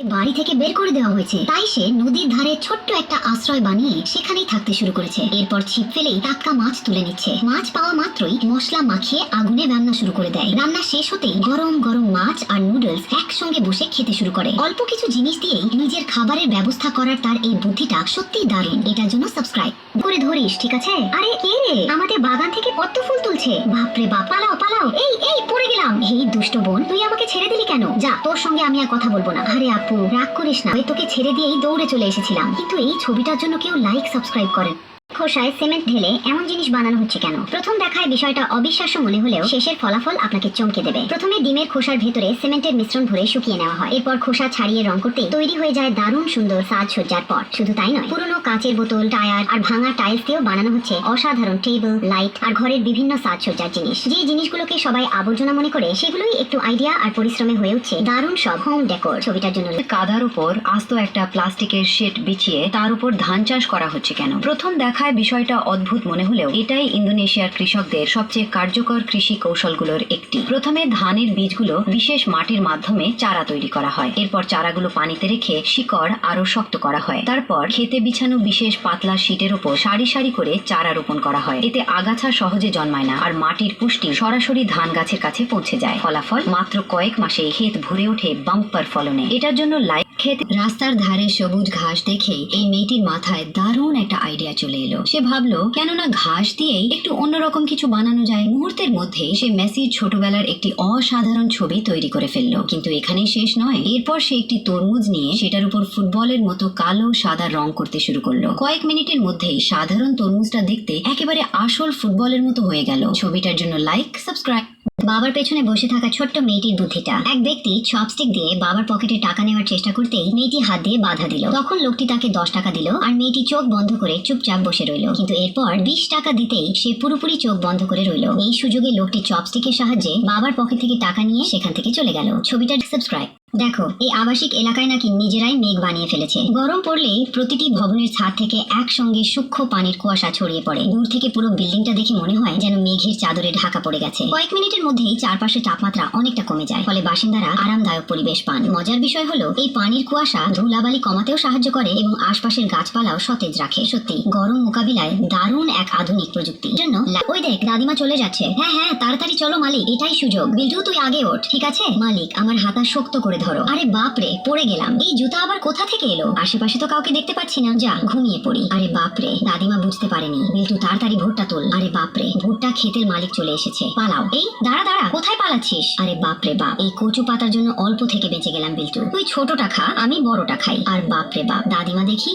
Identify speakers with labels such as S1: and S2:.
S1: বাড়ি থেকে বের করে দেওয়া হয়েছে, তাই সে নদীর ধারে ছোট্ট একটা আশ্রয় বানিয়ে সেখানেই থাকতে শুরু করেছে। এরপর ছিপ ফেলেই টাটকা মাছ তুলে নিচ্ছে। মাছ পাওয়া মাত্রই মশলা মাখিয়ে আগুনে রান্না শুরু করে দেয়। রান্না শেষ হতেই গরম গরম মাছ আর নুডলস একসঙ্গে বসে খেতে শুরু করে। অল্প কিছু জিনিস দিয়েই নিজের খাবারের ব্যবস্থা করার তার এই বুদ্ধিটা সত্যিই দারুণ। এটার জন্য সাবস্ক্রাইব করে ধরিস, ঠিক আছে? আরে কে রে আমাদের বাগান থেকে পদ্ম ফুল তুলছে? বাপরে বাপ, পালাও পালাও। এই এই পড়ে গেলাম। এই দুষ্ট বোন, তুই আমাকে ছেড়ে দিলি কেন? যা, তোর সঙ্গে আমি আর কথা বলবো না। আরে আপু, রাগ করিস না, ওই তোকে ছেড়ে দিয়েই দৌড়ে চলে এসেছিলাম। কিন্তু এই ছবিটার জন্য কেউ লাইক সাবস্ক্রাইব করেন। খোসায় সিমেন্ট ঢেলে এমন জিনিস বানানো হচ্ছে কেন? প্রথম দেখায় বিষয়টা অবিশ্বাস্য মনে হলেও শেষের ফলাফল আপনাকে চমকে দেবে। প্রথমে ডিমের খোসার ভেতরে সিমেন্টের মিশ্রণ ভরে শুকিয়ে নেওয়া হয়। এরপর খোসা ছাড়িয়ে রং করতে তৈরি হয়ে যায় দারুণ সুন্দর সাজসজ্জার পট। শুধু তাই নয়, পুরনো কাচের বোতল, টায়ার আর ভাঙা টাইলস দিয়েও বানানো হচ্ছে অসাধারণ টেবিল, লাইট আর ঘরের বিভিন্ন সাজসজ্জার জিনিস। যে জিনিসগুলোকে সবাই আবর্জনা মনে করে, সেগুলোই একটু আইডিয়া আর পরিশ্রমে হয়ে উঠছে দারুণ সব হোম ডেকোর। ছবিটার জন্য
S2: কাদার উপর আস্ত একটা প্লাস্টিকের শেড বিছিয়ে তার উপর ধান চাষ করা হচ্ছে কেন? প্রথম দেখায় বিষয়টা অদ্ভুত মনে হলেও এটাই ইন্দোনেশিয়ার কৃষকদের সবচেয়ে কার্যকর কৃষি কৌশলগুলোর একটি। প্রথমে ধানের বীজগুলো বিশেষ মাটির মাধ্যমে চারা তৈরি করা হয়। এরপর চারাগুলো পানিতে রেখে শিকড় আরো শক্ত করা হয়। তারপর খেতে বিছানো বিশেষ পাতলা শীটের উপর সারি সারি করে চারা রোপণ করা হয়। এতে আগাছা সহজে জন্মায় না আর মাটির পুষ্টি সরাসরি ধান গাছের কাছে পৌঁছে যায়। ফলাফল, মাত্র কয়েক মাসে ক্ষেত ভরে ওঠে বাম্পার ফলনে। এটার জন্য ক্ষেত রাস্তার ধারে সবুজ ঘাস দেখে এই মেয়েটির মাথায় দারুণ একটা আইডিয়া চলে এলো। সে ভাবলো, কেননা ঘাস দিয়েই একটু অন্যরকম কিছু বানানো যায়। মুহূর্তের মধ্যে সে মেসির ছোটবেলার একটি অসাধারণ ছবি তৈরি করে ফেললো। কিন্তু এখানেই শেষ নয়। এরপর সে একটি তরমুজ নিয়ে সেটার উপর ফুটবলের মতো কালো সাদা রং করতে শুরু করলো। কয়েক মিনিটের মধ্যেই সাধারণ তরমুজটা দেখতে একেবারে আসল ফুটবলের মতো হয়ে গেল। ছবিটার জন্য লাইক, সাবস্ক্রাইব। বাবার পেছনে বসে থাকা ছোট্ট মেয়েটির বুদ্ধিটা। এক ব্যক্তি চপস্টিক দিয়ে বাবার পকেটে টাকা নেওয়ার চেষ্টা করতেই মেয়েটি হাত দিয়ে বাধা দিল। তখন লোকটি তাকে 10 টাকা দিল আর মেয়েটি চোখ বন্ধ করে চুপচাপ বসে রইল। কিন্তু এরপর 20 টাকা দিতেই সে পুরোপুরি চোখ বন্ধ করে রইল। এই সুযোগে লোকটি চপস্টিকের সাহায্যে বাবার পকেট থেকে টাকা নিয়ে সেখান থেকে চলে গেল। ছবিটা সাবস্ক্রাইব। দেখো, এই আবাসিক এলাকায় নাকি নিজেরাই মেঘ বানিয়ে ফেলেছে। গরম পড়লেই প্রতিটি ভবনের ছাদ থেকে একসঙ্গে সূক্ষ্ম পানির কুয়াশা ছড়িয়ে পড়ে। দূর থেকে পুরো বিল্ডিংটা দেখে মনে হয় যেন মেঘের চাদরে ঢাকা পড়ে গেছে। কয়েক মিনিটের মধ্যেই চারপাশের তাপমাত্রা অনেকটা কমে যায়, ফলে বাসিন্দারা আরামদায়ক পরিবেশ পান। মজার বিষয় হলো, এই পানির কুয়াশা ধুলাবালি কমাতেও সাহায্য করে এবং আশপাশের গাছপালাও সতেজ রাখে। সত্যি গরম মোকাবিলায় দারুণ এক আধুনিক প্রযুক্তি। জন্য ওই দেখ, দাদিমা চলে যাচ্ছে। হ্যাঁ হ্যাঁ, তাড়াতাড়ি চলো মালিক, এটাই সুযোগ। বিল্টু, তুই আগে ওঠ, ঠিক আছে? মালিক, আমার হাতা শক্ত করে ধরো। আরে বাপরে, পড়ে গেলাম। এই জুতা আবার কোথা থেকে এলো? আশেপাশে তো কাউকে দেখতে পাচ্ছি না। যা, ঘুমিয়ে পড়ি। আরে বাপরে, দাদিমা বুঝতে পারেনি। বিল্টু, তাড়াতাড়ি ভুট্টা তোল। আরে বাপরে, ভুট্টা ক্ষেতের মালিক চলে এসেছে। পালাও। এই দাঁড়া দাঁড়া, কোথায় পালাচ্ছিস? আরে বাপরে বাপ, এই কচু পাতার জন্য অল্প থেকে বেঁচে গেলাম। বিল্টু, তুই ছোটটা খা, আমি বড়টা খাই। আর বাপরে বাপ, দাদিমা দেখি